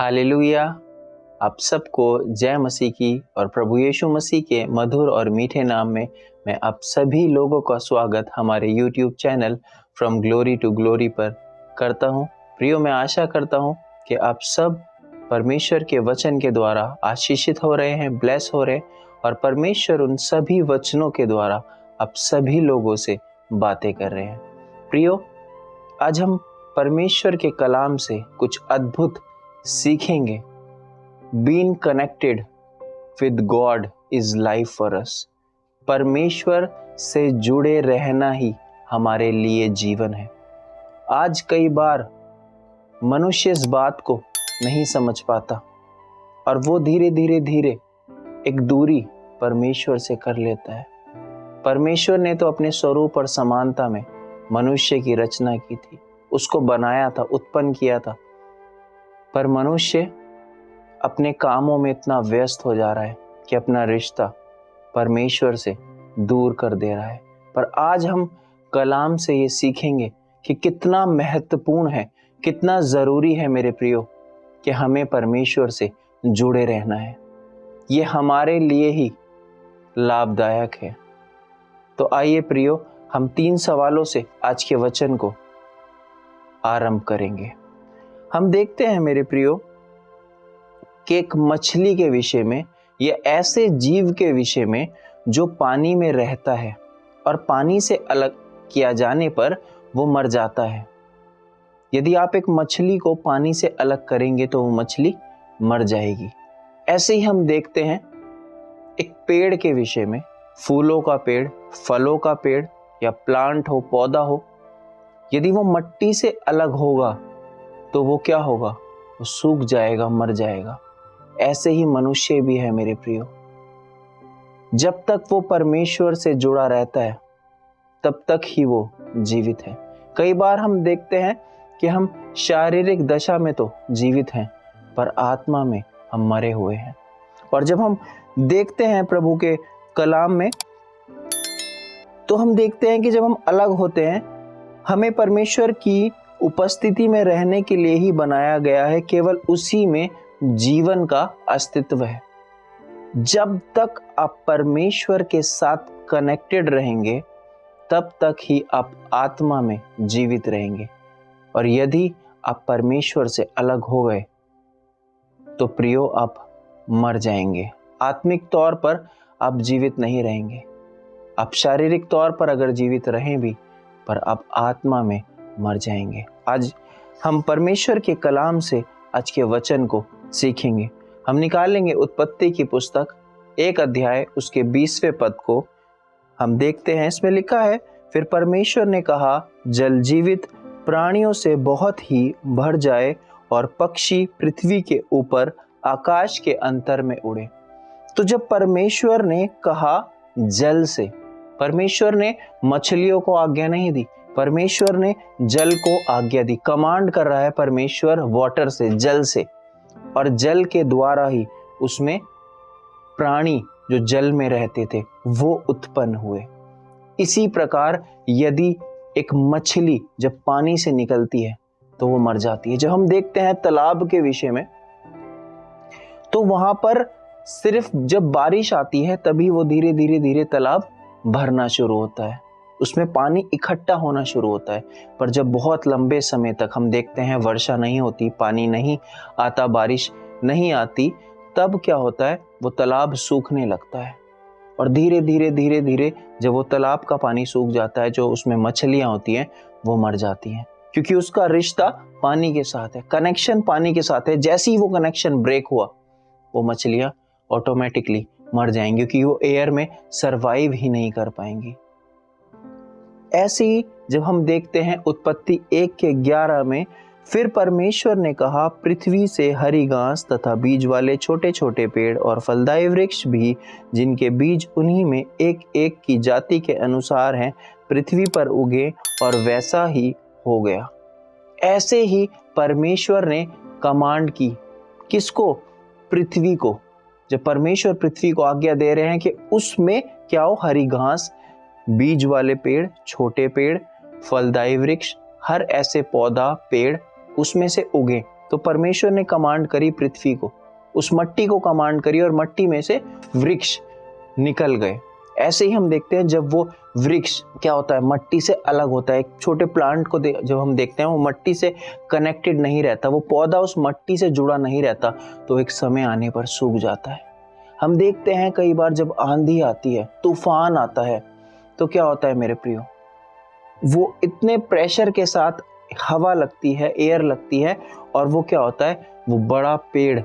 Hallelujah. आप सबको जय मसीह की और प्रभु यीशु मसीह के मधुर और मीठे नाम में मैं आप सभी लोगों का स्वागत हमारे YouTube channel from glory to glory पर करता हूँ। प्रियो, मैं आशा करता हूँ कि आप सब परमेश्वर के वचन के द्वारा आशीषित हो रहे हैं, ब्लेस हो रहे हैं और परमेश्वर उन सभी वचनों के द्वारा आप सभी लोगों से बातें कर रहे हैं। प्रियो, आज हम परमेश्वर के कलाम से कुछ अद्भुत सीखेंगे। Being connected with God is life for us. परमेश्वर से जुड़े रहना ही हमारे लिए जीवन है। आज कई बार मनुष्य इस बात को नहीं समझ पाता और वो धीरे धीरे एक दूरी परमेश्वर से कर लेता है। परमेश्वर ने तो अपने स्वरूप और समानता में मनुष्य की रचना की थी, उसको बनाया था, उत्पन्न किया था, पर मनुष्य अपने कामों में इतना व्यस्त हो जा रहा है कि अपना रिश्ता परमेश्वर से दूर कर दे रहा है। पर आज हम कलाम से ये सीखेंगे कि कितना महत्वपूर्ण है, कितना ज़रूरी है मेरे प्रियो कि हमें परमेश्वर से जुड़े रहना है। ये हमारे लिए ही लाभदायक है। तो आइए प्रियो, हम 3 सवालों से आज के वचन को आरंभ करेंगे। हम देखते हैं मेरे प्रियो कि एक मछली के विषय में या ऐसे जीव के विषय में जो पानी में रहता है और पानी से अलग किया जाने पर वो मर जाता है। यदि आप एक मछली को पानी से अलग करेंगे तो वो मछली मर जाएगी। ऐसे ही हम देखते हैं एक पेड़ के विषय में, फूलों का पेड़, फलों का पेड़ या प्लांट हो, पौधा हो, यदि वो मिट्टी से अलग होगा तो वो क्या होगा? वो सूख जाएगा, मर जाएगा। ऐसे ही मनुष्य भी है मेरे प्रियो। जब तक वो परमेश्वर से जुड़ा रहता है तब तक ही वो जीवित है। कई बार हम देखते हैं कि हम शारीरिक दशा में तो जीवित हैं पर आत्मा में हम मरे हुए हैं। और जब हम देखते हैं प्रभु के कलाम में तो हम देखते हैं कि जब हम अलग होते हैं, हमें परमेश्वर की उपस्थिति में रहने के लिए ही बनाया गया है। केवल उसी में जीवन का अस्तित्व है। जब तक आप परमेश्वर के साथ कनेक्टेड रहेंगे तब तक ही आप आत्मा में जीवित रहेंगे। और यदि आप परमेश्वर से अलग हो गए तो प्रियो आप मर जाएंगे। आत्मिक तौर पर आप जीवित नहीं रहेंगे। आप शारीरिक तौर पर अगर जीवित रहें भी, पर आप आत्मा में मर जाएंगे। आज हम परमेश्वर के कलाम से आज के वचन को सीखेंगे। हम निकालेंगे उत्पत्ति की पुस्तक 1 अध्याय उसके 20वें पद को हम देखते हैं। इसमें लिखा है, फिर परमेश्वर ने कहा, जल जीवित प्राणियों से बहुत ही भर जाए और पक्षी पृथ्वी के ऊपर आकाश के अंतर में उड़े। तो जब परमेश्वर ने कहा जल से, परमेश्वर ने मछलियों को आज्ञा नहीं दी, परमेश्वर ने जल को आज्ञा दी। कमांड कर रहा है परमेश्वर वाटर से, जल से, और जल के द्वारा ही उसमें प्राणी जो जल में रहते थे वो उत्पन्न हुए। इसी प्रकार यदि एक मछली जब पानी से निकलती है तो वो मर जाती है। जब हम देखते हैं तालाब के विषय में तो वहां पर सिर्फ जब बारिश आती है तभी वो धीरे धीरे तालाब भरना शुरू होता है, उसमें पानी इकट्ठा होना शुरू होता है। पर जब बहुत लंबे समय तक हम देखते हैं वर्षा नहीं होती, पानी नहीं आता, बारिश नहीं आती, तब क्या होता है? वो तालाब सूखने लगता है। और धीरे धीरे जब वो तालाब का पानी सूख जाता है, जो उसमें मछलियां होती हैं वो मर जाती हैं, क्योंकि उसका रिश्ता पानी के साथ है, कनेक्शन पानी के साथ है। जैसे ही वो कनेक्शन ब्रेक हुआ वो मछलियां ऑटोमेटिकली मर जाएंगी, क्योंकि वो एयर में सरवाइव ही नहीं कर पाएंगी। ऐसे ही जब हम देखते हैं उत्पत्ति 1 के 11 में, फिर परमेश्वर ने कहा, पृथ्वी से हरी घास तथा बीज वाले छोटे छोटे पेड़ और फलदायी वृक्ष भी, जिनके बीज उन्हीं में एक एक की जाति के अनुसार हैं, पृथ्वी पर उगे, और वैसा ही हो गया। ऐसे ही परमेश्वर ने कमांड की, किसको? पृथ्वी को। जब परमेश्वर पृथ्वी को आज्ञा दे रहे हैं कि उसमें क्या हो? हरी घास, बीज वाले पेड़, छोटे पेड़, फलदायी वृक्ष, हर ऐसे पौधा, पेड़ उसमें से उगे, तो परमेश्वर ने कमांड करी पृथ्वी को, उस मट्टी को कमांड करी और मट्टी में से वृक्ष निकल गए। ऐसे ही हम देखते हैं जब वो वृक्ष क्या होता है, मट्टी से अलग होता है। एक छोटे प्लांट को जब हम देखते हैं वो मट्टी से कनेक्टेड नहीं रहता, वो पौधा उस मट्टी से जुड़ा नहीं रहता, तो एक समय आने पर सूख जाता है। हम देखते हैं कई बार जब आंधी आती है, तूफान आता है, तो क्या होता है मेरे प्रियो, वो इतने प्रेशर के साथ हवा लगती है, एयर लगती है, और वो क्या होता है, वो बड़ा पेड़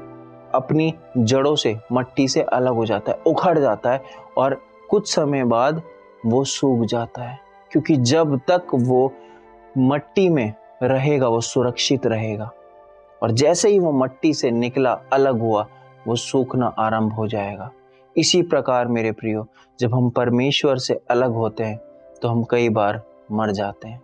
अपनी जड़ों से मट्टी से अलग हो जाता है, उखड़ जाता है, और कुछ समय बाद वो सूख जाता है। क्योंकि जब तक वो मट्टी में रहेगा वो सुरक्षित रहेगा, और जैसे ही वो मट्टी से निकला, अलग हुआ, वो सूखना आरंभ हो जाएगा। इसी प्रकार मेरे प्रियो, जब हम परमेश्वर से अलग होते हैं तो हम कई बार मर जाते हैं,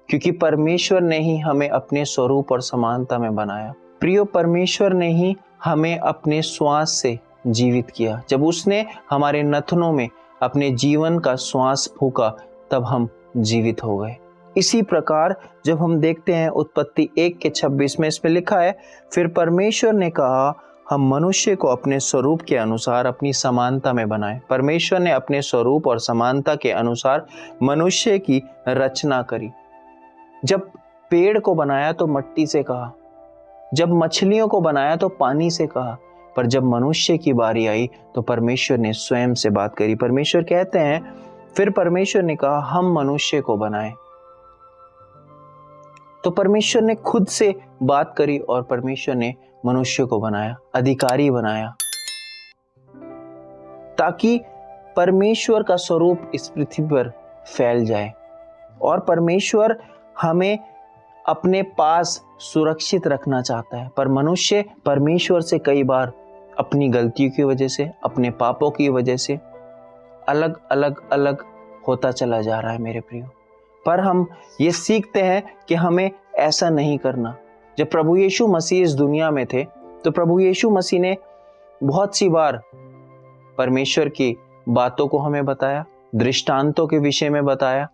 क्योंकि परमेश्वर ने ही हमें अपने स्वरूप और समानता में बनाया। प्रियो, परमेश्वर ने ही हमें अपने श्वास से जीवित किया। जब उसने हमारे नथनों में अपने जीवन का श्वास फूका, तब हम जीवित हो गए। इसी प्रकार जब हम देखते हैं उत्पत्ति 1:26 में, इसमें लिखा है, फिर परमेश्वर ने कहा, हम मनुष्य को अपने स्वरूप के अनुसार अपनी समानता में बनाए। परमेश्वर ने अपने स्वरूप और समानता के अनुसार मनुष्य की रचना करी। जब पेड़ को बनाया तो मट्टी से कहा, जब मछलियों को बनाया तो पानी से कहा, पर जब मनुष्य की बारी आई तो परमेश्वर ने स्वयं से बात करी। परमेश्वर कहते हैं, फिर परमेश्वर ने कहा, हम मनुष्य को बनाए। तो परमेश्वर ने खुद से बात करी और परमेश्वर ने मनुष्य को बनाया, अधिकारी बनाया, ताकि परमेश्वर का स्वरूप इस पृथ्वी पर फैल जाए। और परमेश्वर हमें अपने पास सुरक्षित रखना चाहता है, पर मनुष्य परमेश्वर से कई बार अपनी गलतियों की वजह से, अपने पापों की वजह से अलग अलग अलग होता चला जा रहा है मेरे प्रियो। पर हम ये सीखते हैं कि हमें ऐसा नहीं करना। जब प्रभु यीशु मसीह इस दुनिया में थे, तो प्रभु यीशु मसीह ने बहुत सी बार परमेश्वर की बातों को हमें बताया, दृष्टांतों के विषय में बताया।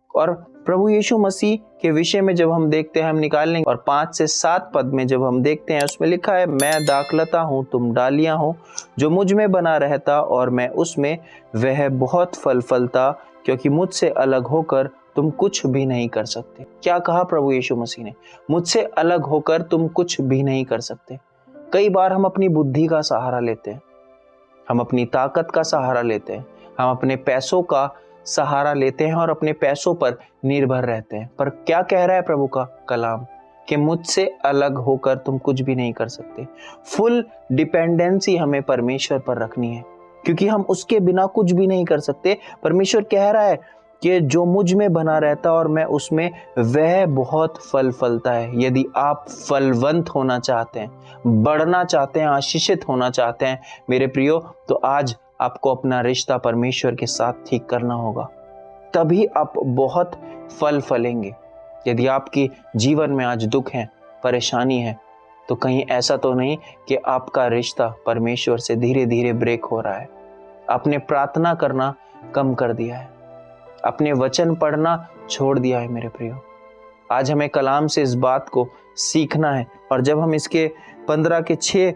और प्रभु यीशु मसीह के विषय में जब हम देखते हैं, हम निकाल लेंगे, और 5 से 7 पद में जब हम देखते हैं, उसमें लिखा है, मैं दाखलता हूँ, तुम डालियां हो, जो मुझ में बना रहता और मैं उसमें, वह बहुत फल फलता, क्योंकि मुझसे अलग होकर तुम कुछ भी नहीं कर सकते। क्या कहा प्रभु यीशु मसीह ने? मुझसे अलग होकर तुम कुछ भी नहीं कर सकते। कई बार हम अपनी बुद्धि का सहारा लेते हैं, हम अपनी ताकत का सहारा लेते हैं, हम अपने पैसों का सहारा लेते हैं और अपने पैसों पर निर्भर रहते हैं। पर क्या कह रहा है प्रभु का कलाम? कि मुझसे अलग होकर तुम कुछ भी नहीं कर सकते। फुल डिपेंडेंसी हमें परमेश्वर पर रखनी है, क्योंकि हम उसके बिना कुछ भी नहीं कर सकते। परमेश्वर कह रहा है कि जो मुझ में बना रहता और मैं उसमें, वह बहुत फल फलता है। यदि आप फलवंत होना चाहते हैं, बढ़ना चाहते हैं, आशीषित होना चाहते हैं मेरे प्रियो, तो आज आपको अपना रिश्ता परमेश्वर के साथ ठीक करना होगा, तभी आप बहुत फल फलेंगे। यदि आपकी जीवन में आज दुख है, परेशानी है, तो कहीं ऐसा तो नहीं कि आपका रिश्ता परमेश्वर से धीरे धीरे ब्रेक हो रहा है। आपने प्रार्थना करना कम कर दिया है, अपने वचन पढ़ना छोड़ दिया है मेरे प्रियो। आज हमें कलाम से इस बात को सीखना है। और जब हम इसके 15 के 6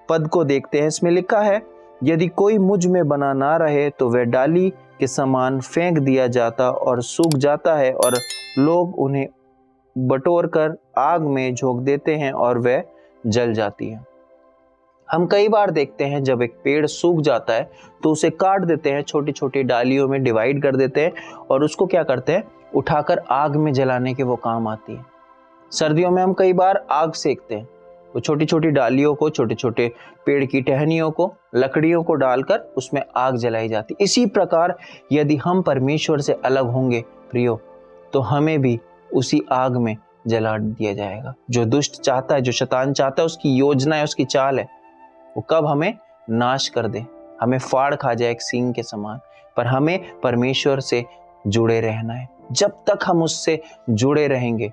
पद को देखते हैं, इसमें लिखा है, यदि कोई मुझ में बना ना रहे तो वह डाली के समान फेंक दिया जाता और सूख जाता है, और लोग उन्हें बटोर कर आग में झोंक देते हैं और वह जल जाती है। हम कई बार देखते हैं जब एक पेड़ सूख जाता है तो उसे काट देते हैं, छोटी छोटी डालियों में डिवाइड कर देते हैं, और उसको क्या करते हैं, उठाकर आग में जलाने के वो काम आती है। सर्दियों में हम कई बार आग सेकते हैं, वो छोटी छोटी डालियों को, छोटे छोटे पेड़ की टहनियों को, लकड़ियों को डालकर उसमें आग जलाई जाती। इसी प्रकार यदि हम परमेश्वर से अलग होंगे प्रियो, तो हमें भी उसी आग में जला दिया जाएगा। जो दुष्ट चाहता है, जो शैतान चाहता है, उसकी योजना है, उसकी चाल है, वो कब हमें नाश कर दे, हमें फाड़ खा जाए एक सींग के समान। पर हमें परमेश्वर से जुड़े रहना है। जब तक हम उससे जुड़े रहेंगे,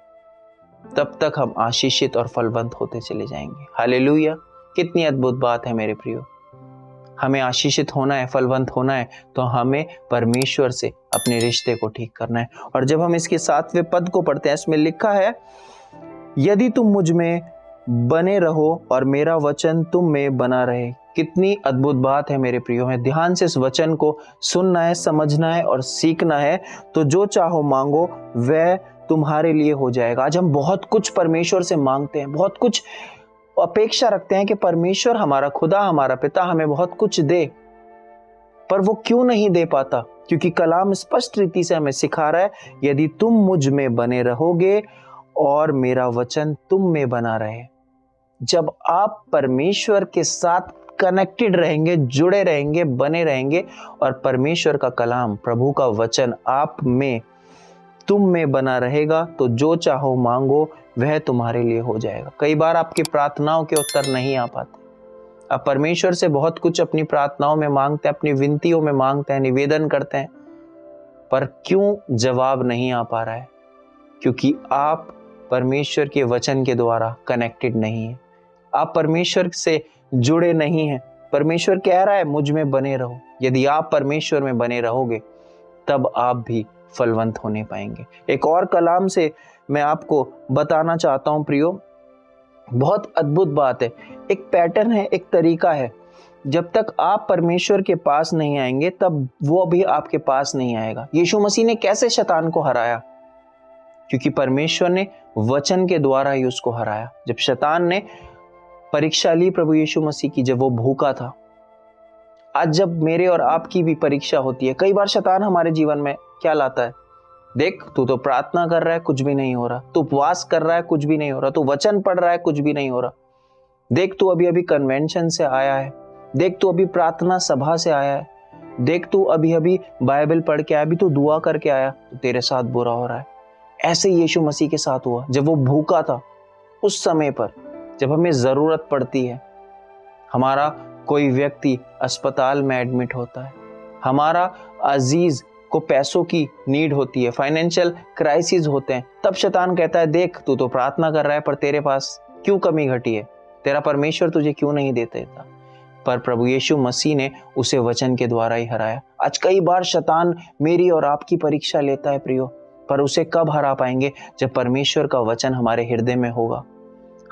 तब तक हम आशीषित और फलवंत होते चले जाएंगे। हालेलुया! कितनी अद्भुत बात है मेरे प्रियो। हमें आशीषित होना है, फलवंत होना है, तो हमें परमेश्वर से अपने रिश्ते को ठीक करना है। और जब हम इसके 7वें पद को पढ़ते हैं, इसमें लिखा है, यदि तुम मुझ में बने रहो और मेरा वचन तुम में बना रहे। कितनी अद्भुत बात है मेरे प्रियो है। ध्यान से इस वचन को सुनना है, समझना है और सीखना है। तो जो चाहो मांगो वह तुम्हारे लिए हो जाएगा। आज हम बहुत कुछ परमेश्वर से मांगते हैं, बहुत कुछ अपेक्षा रखते हैं कि परमेश्वर हमारा खुदा, हमारा पिता हमें बहुत कुछ दे, पर वो क्यों नहीं दे पाता? क्योंकि कलाम स्पष्ट रीति से हमें सिखा रहा है, यदि तुम मुझ में बने रहोगे और मेरा वचन तुम में बना रहे। जब आप परमेश्वर के साथ कनेक्टेड रहेंगे, जुड़े रहेंगे, बने रहेंगे और परमेश्वर का कलाम, प्रभु का वचन आप में, तुम में बना रहेगा, तो जो चाहो मांगो वह तुम्हारे लिए हो जाएगा। कई बार आपकी प्रार्थनाओं के उत्तर नहीं आ पाते। आप परमेश्वर से बहुत कुछ अपनी प्रार्थनाओं में मांगते हैं, अपनी विनतियों में मांगते हैं, निवेदन करते हैं, पर क्यों जवाब नहीं आ पा रहा है? क्योंकि आप परमेश्वर के वचन के द्वारा कनेक्टेड नहीं है, आप परमेश्वर से जुड़े नहीं हैं। परमेश्वर कह रहा है मुझ में बने रहो। यदि आप परमेश्वर में बने रहोगे तब आप भी फलवंत होने पाएंगे। एक और कलाम से मैं आपको बताना चाहता हूं प्रियो, बहुत अद्भुत बात है। एक पैटर्न है, एक तरीका है। जब तक आप परमेश्वर के पास नहीं आएंगे तब वो भी आपके पास नहीं आएगा। यीशु मसीह ने कैसे शैतान को हराया? क्योंकि परमेश्वर ने वचन के द्वारा ही उसको हराया। जब शैतान ने परीक्षा ली प्रभु यीशु मसीह की, जब वो भूखा था, आज जब मेरे और आपकी भी परीक्षा होती है, कई बार शैतान हमारे जीवन में क्या लाता है? देख, तू तो प्रार्थना कर रहा है, कुछ भी नहीं हो रहा। तू उपवास कर रहा है, कुछ भी नहीं हो रहा। तू वचन पढ़ रहा है, कुछ भी नहीं हो रहा। देख, तू अभी अभी कन्वेंशन से आया है। देख, तू अभी प्रार्थना सभा से आया है। देख, तू अभी अभी बाइबल पढ़ के आया, अभी तू दुआ करके आया, तो तेरे साथ बुरा हो रहा है। ऐसे यीशु मसीह के साथ हुआ। जब वो भूखा था, उस समय पर जब हमें जरूरत पड़ती है, हमारा कोई व्यक्ति अस्पताल में एडमिट होता है, हमारा अजीज को पैसों की नीड होती है, फाइनेंशियल क्राइसिस होते हैं, तब शैतान कहता है देख, तू तो प्रार्थना कर रहा है, पर तेरे पास क्यों कमी घटी है? तेरा परमेश्वर तुझे क्यों नहीं देता? पर प्रभु यीशु मसीह ने उसे वचन के द्वारा ही हराया। आज कई बार शैतान मेरी और आपकी परीक्षा लेता है प्रियो, पर उसे कब हरा पाएंगे? जब परमेश्वर का वचन हमारे हृदय में होगा।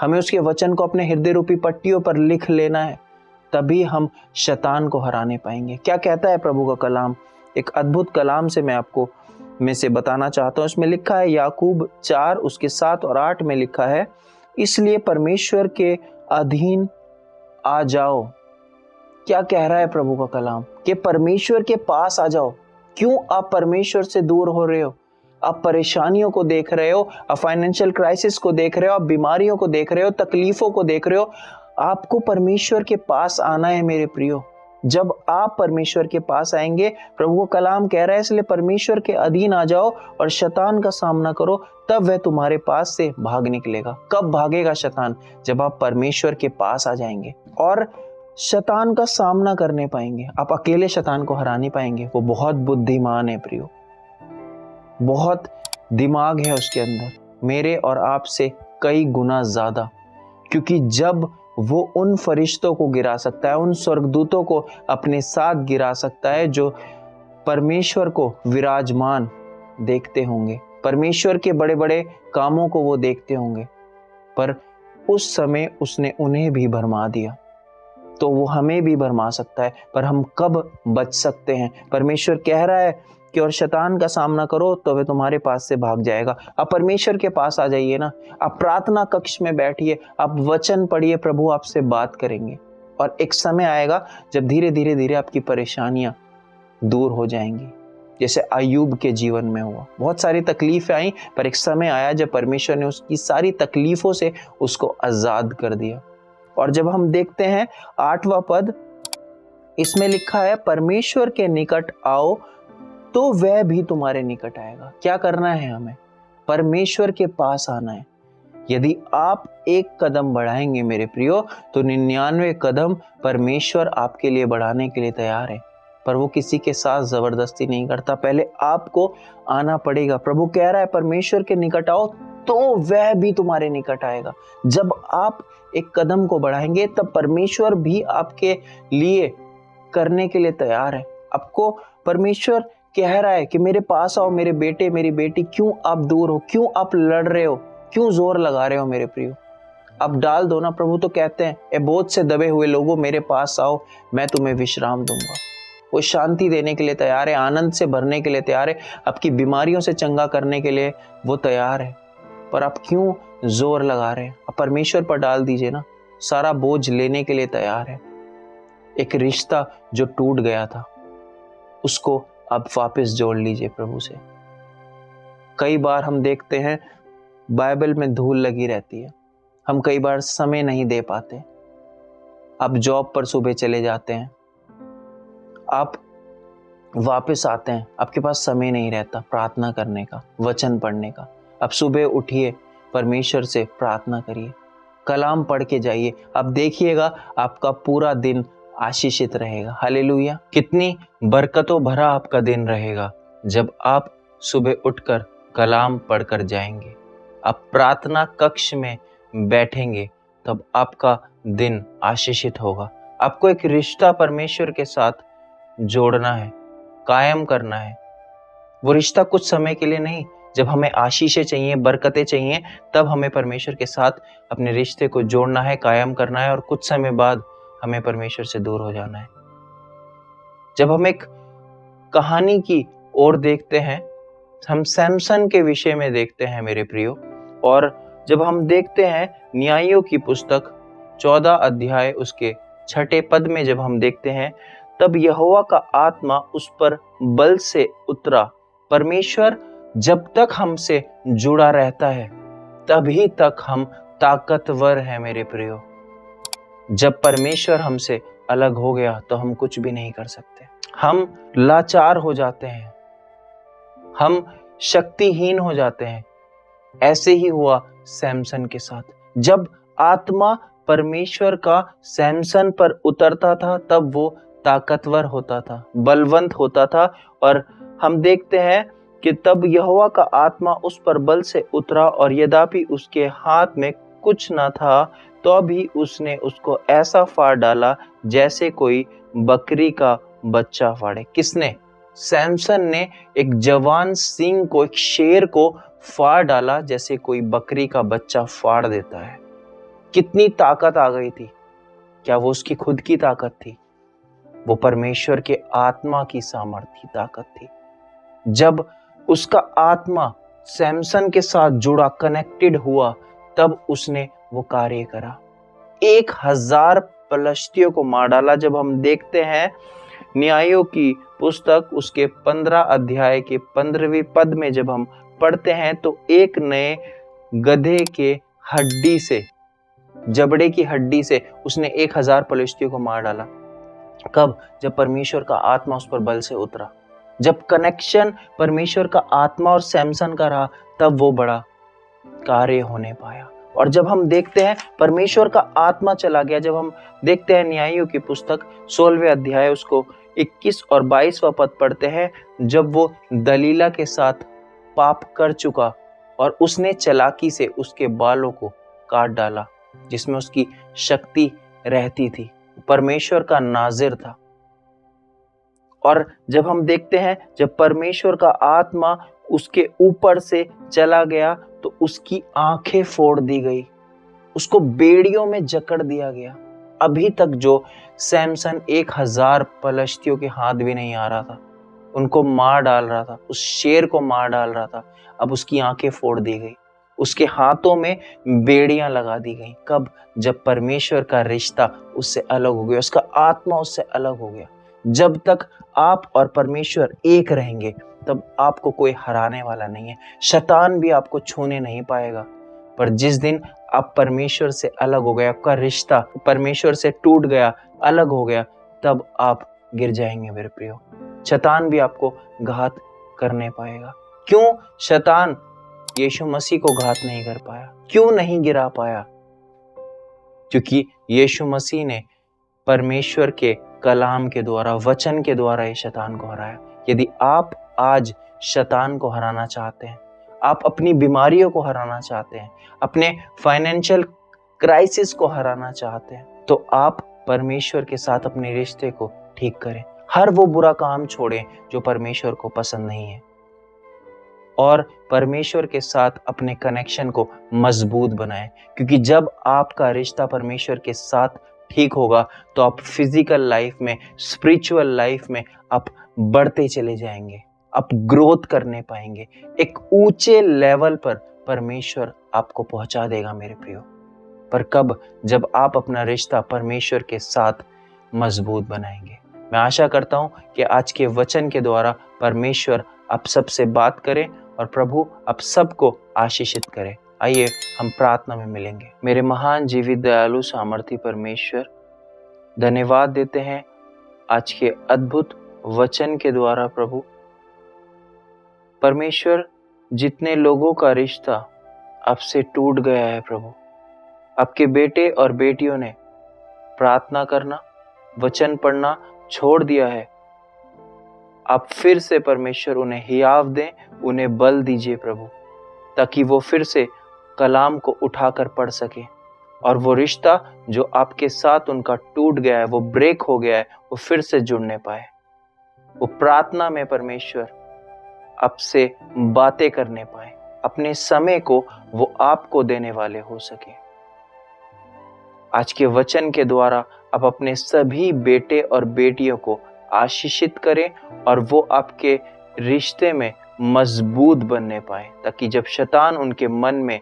हमें उसके वचन को अपने हृदय रूपी पट्टियों पर लिख लेना है, तभी हम शैतान को हराने पाएंगे। क्या कहता है प्रभु का कलाम? एक अद्भुत कलाम से मैं आपको में से बताना चाहता हूं। इसमें लिखा है, याकूब 4 उसके 7 और 8 में लिखा है, इसलिए परमेश्वर के अधीन आ जाओ। क्या कह रहा है प्रभु का कलाम? कि परमेश्वर के पास आ जाओ। क्यों आप परमेश्वर से दूर हो रहे हो? आप परेशानियों को देख रहे हो, आप फाइनेंशियल क्राइसिस को देख रहे हो, आप बीमारियों को देख रहे हो, तकलीफों को देख रहे हो। आपको परमेश्वर के पास आना है मेरे प्रियो। जब आप परमेश्वर के पास आएंगे, प्रभु का कलाम कह रहा है, इसलिए परमेश्वर के अधीन आ जाओ और शैतान का सामना करो, तब वह तुम्हारे पास से भाग निकलेगा। कब भागेगा शैतान? जब आप परमेश्वर के पास आ जाएंगे और शैतान का सामना करने पाएंगे। आप अकेले शैतान को हरा नहीं पाएंगे। वो बहुत बुद्धिमान है प्रियो, बहुत दिमाग है उसके अंदर, मेरे और आपसे कई गुना ज्यादा। क्योंकि जब वो उन फरिश्तों को गिरा सकता है, उन स्वर्गदूतों को अपने साथ गिरा सकता है जो परमेश्वर को विराजमान देखते होंगे, परमेश्वर के बड़े बड़े कामों को वो देखते होंगे, पर उस समय उसने उन्हें भी भरमा दिया, तो वो हमें भी भरमा सकता है। पर हम कब बच सकते हैं? परमेश्वर कह रहा है कि और शैतान का सामना करो तो वह तुम्हारे पास से भाग जाएगा। आप परमेश्वर के पास आ जाइए ना, आप प्रार्थना कक्ष में बैठिए, आप वचन पढ़िए, प्रभु आपसे बात करेंगे और एक समय आएगा जब धीरे धीरे धीरे आपकी परेशानियां दूर हो जाएंगी। जैसे अय्यूब के जीवन में हुआ, बहुत सारी तकलीफें आई, पर एक समय आया जब परमेश्वर ने उसकी सारी तकलीफों से उसको आजाद कर दिया। और जब हम देखते हैं 8वां पद, इसमें लिखा है, परमेश्वर के निकट आओ तो वह भी तुम्हारे निकट आएगा। क्या करना है हमें? परमेश्वर के पास आना है। यदि आप एक कदम बढ़ाएंगे मेरे प्रियो, तो 99 कदम परमेश्वर आपके लिए बढ़ाने के लिए तैयार है। पर वो किसी के साथ जबरदस्ती नहीं करता, पहले आपको आना पड़ेगा। प्रभु कह रहा है परमेश्वर के निकट आओ तो वह भी तुम्हारे निकट आएगा। जब आप एक कदम को बढ़ाएंगे तब परमेश्वर भी आपके लिए करने के लिए तैयार है। आपको परमेश्वर कह रहा है कि मेरे पास आओ मेरे बेटे मेरी बेटी, क्यों आप दूर हो, क्यों आप लड़ रहे हो, क्यों जोर लगा रहे हो मेरे प्रियो? अब डाल दो ना। प्रभु तो कहते हैं, ए बोझ से दबे हुए लोगों मेरे पास आओ, मैं तुम्हें विश्राम दूंगा। वो शांति देने के लिए तैयार है, आनंद से भरने के लिए तैयार है, आपकी बीमारियों से चंगा करने के लिए वो तैयार है। पर आप क्यों जोर लगा रहे हैं? आप परमेश्वर पर डाल दीजिए ना। सारा बोझ लेने के लिए तैयार है। एक रिश्ता जो टूट गया था उसको आप वापस जोड़ लीजिए प्रभु से। कई बार हम देखते हैं बाइबल में धूल लगी रहती है, हम कई बार समय नहीं दे पाते। आप जॉब पर सुबह चले जाते हैं, आप वापस आते हैं, आपके पास समय नहीं रहता प्रार्थना करने का, वचन पढ़ने का। आप सुबह उठिए, परमेश्वर से प्रार्थना करिए, कलाम पढ़ के जाइए। आप देखिएगा आपका पूरा दिन आशीषित रहेगा। हालेलुया। कितनी बरकतों भरा आपका दिन रहेगा जब आप सुबह उठकर कलाम पढ़कर जाएंगे, आप प्रार्थना कक्ष में बैठेंगे, तब आपका दिन आशीषित होगा। आपको एक रिश्ता परमेश्वर के साथ जोड़ना है, कायम करना है। वो रिश्ता कुछ समय के लिए नहीं, जब हमें आशीषें चाहिए, बरकतें चाहिए, तब हमें परमेश्वर के साथ अपने रिश्ते को जोड़ना है, कायम करना है, और कुछ समय बाद हमें परमेश्वर से दूर हो जाना है। जब हम एक कहानी की ओर देखते हैं, हम सैमसन के विषय में देखते हैं मेरे प्रियो, और जब हम देखते हैं न्यायों की पुस्तक 14 अध्याय उसके 6 पद में जब हम देखते हैं, तब यहोवा का आत्मा उस पर बल से उतरा। परमेश्वर जब तक हमसे जुड़ा रहता है तभी तक हम ताकतवर हैं मेरे प्रियो। जब परमेश्वर हमसे अलग हो गया तो हम कुछ भी नहीं कर सकते। हम लाचार हो जाते हैं, हम शक्तिहीन हो जाते हैं। ऐसे ही हुआ सैमसन के साथ। जब आत्मा परमेश्वर का सैमसन पर उतरता था तब वो ताकतवर होता था, बलवंत होता था। और हम देखते हैं कि तब यहोवा का आत्मा उस पर बल से उतरा, और यद्यपि उसके हाथ में कुछ न था तो भी उसने उसको ऐसा फाड़ डाला जैसे कोई बकरी का बच्चा फाड़े। किसने? सैमसन ने एक जवान सिंह को, एक शेर को फाड़ डाला जैसे कोई बकरी का बच्चा फाड़ देता है। कितनी ताकत आ गई थी! क्या वो उसकी खुद की ताकत थी? वो परमेश्वर के आत्मा की सामर्थ्य ताकत थी। जब उसका आत्मा सैमसन के साथ जुड़ा, कनेक्टेड हुआ, तब उसने वो कार्य करा। 1000 पलिश्तियों को मार डाला। जब हम देखते हैं न्यायों की पुस्तक उसके 15 अध्याय के 15वें पद में जब हम पढ़ते हैं, तो एक नए गधे के हड्डी से, जबड़े की हड्डी से उसने 1000 पलिश्तियों को मार डाला। कब? जब परमेश्वर का आत्मा उस पर बल से उतरा। जब कनेक्शन परमेश्वर का आत्मा और सैमसन का रहा, तब वो बड़ा कार्य होने पाया। और जब हम देखते हैं परमेश्वर का आत्मा चला गया, जब हम देखते हैं न्यायों की पुस्तक 16वें अध्याय उसको 21 और 22वां पद पढ़ते हैं, जब वो दलीला के साथ पाप कर चुका और उसने चालाकी से उसके बालों को काट डाला, जिसमें उसकी शक्ति रहती थी, परमेश्वर का नाजिर था। और जब हम देखते हैं जब परमेश्वर का आत्मा उसके ऊपर से चला गया तो उसकी आंखें फोड़ दी गई, उसको बेड़ियों में जकड़ दिया गया। अभी तक जो सैमसन 1000 पलिश्तियों के हाथ भी नहीं आ रहा था, उनको मार डाल रहा था, उस शेर को मार डाल रहा था, अब उसकी आंखें फोड़ दी गई, उसके हाथों में बेड़ियां लगा दी गई। कब? जब परमेश्वर का रिश्ता उससे अलग हो गया, उसका आत्मा उससे अलग हो गया। जब तक आप और परमेश्वर एक रहेंगे तब आपको कोई हराने वाला नहीं है, शैतान भी आपको छूने नहीं पाएगा। पर जिस दिन आप परमेश्वर से अलग हो गए, आपका रिश्ता परमेश्वर से टूट गया, अलग हो गया, तब आप गिर जाएंगे मेरे प्रियो। शैतान भी आपको घात करने पाएगा। क्यों शैतान यीशु मसीह को घात नहीं कर पाया? क्यों नहीं गिरा पाया? क्योंकि यीशु मसीह ने परमेश्वर के कलाम के द्वारा, वचन के द्वारा ये शैतान को हराया। यदि आप आज शैतान को हराना चाहते हैं, आप अपनी बीमारियों को हराना चाहते हैं, अपने फाइनेंशियल क्राइसिस को हराना चाहते हैं, तो आप परमेश्वर के साथ अपने रिश्ते को ठीक करें। हर वो बुरा काम छोड़ें जो परमेश्वर को पसंद नहीं है। और परमेश्वर के साथ अपने कनेक्शन को मजबूत बनाएं, क्योंकि जब आपका रिश्ता परमेश्वर के साथ ठीक होगा तो आप फिजिकल लाइफ में, स्पिरिचुअल लाइफ में आप बढ़ते चले जाएंगे, आप ग्रोथ करने पाएंगे, एक ऊंचे लेवल पर परमेश्वर आपको पहुंचा देगा मेरे प्रियो। पर कब? जब आप अपना रिश्ता परमेश्वर के साथ मजबूत बनाएंगे। मैं आशा करता हूं कि आज के वचन के द्वारा परमेश्वर आप सबसे बात करें और प्रभु आप सबको आशीषित करें। आइए हम प्रार्थना में मिलेंगे। मेरे महान जीवित दयालु सामर्थी परमेश्वर, धन्यवाद देते हैं आज के अद्भुत वचन के द्वारा। प्रभु परमेश्वर, जितने लोगों का रिश्ता आपसे टूट गया है प्रभु, आपके बेटे और बेटियों ने प्रार्थना करना, वचन पढ़ना छोड़ दिया है, आप फिर से परमेश्वर उन्हें हियाव दें, उन्हें बल दीजिए प्रभु, ताकि वो फिर से कलाम को उठाकर पढ़ सके और वो रिश्ता जो आपके साथ उनका टूट गया है, वो ब्रेक हो गया है, वो फिर से जुड़ने पाए। वो प्रार्थना में परमेश्वर आपसे बातें करने पाए, अपने समय को वो आपको देने वाले हो सके। आज के वचन के द्वारा आप अपने सभी बेटे और बेटियों को आशीषित करें और वो आपके रिश्ते में मजबूत बनने पाए, ताकि जब शैतान उनके मन में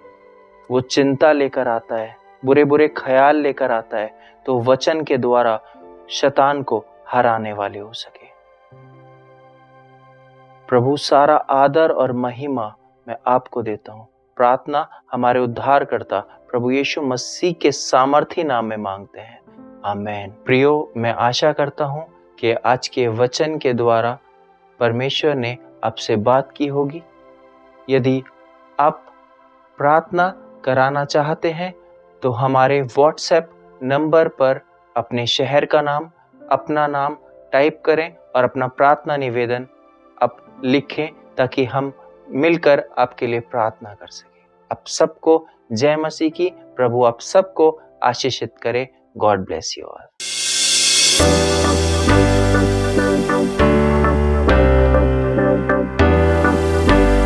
वो चिंता लेकर आता है, बुरे बुरे ख्याल लेकर आता है, तो वचन के द्वारा शैतान को हराने वाले हो सके। प्रभु, सारा आदर और महिमा मैं आपको देता हूँ। प्रार्थना हमारे उद्धारकर्ता प्रभु यीशु मसीह के सामर्थी नाम में मांगते हैं, आमेन। प्रियो, मैं आशा करता हूँ कि आज के वचन के द्वारा परमेश्वर ने आपसे बात की होगी। यदि आप प्रार्थना कराना चाहते हैं तो हमारे व्हाट्सएप नंबर पर अपने शहर का नाम, अपना नाम टाइप करें और अपना प्रार्थना निवेदन आप लिखें, ताकि हम मिलकर आपके लिए प्रार्थना कर सकें। आप सबको जय मसीह की। प्रभु आप सबको आशीषित करे। God bless you all.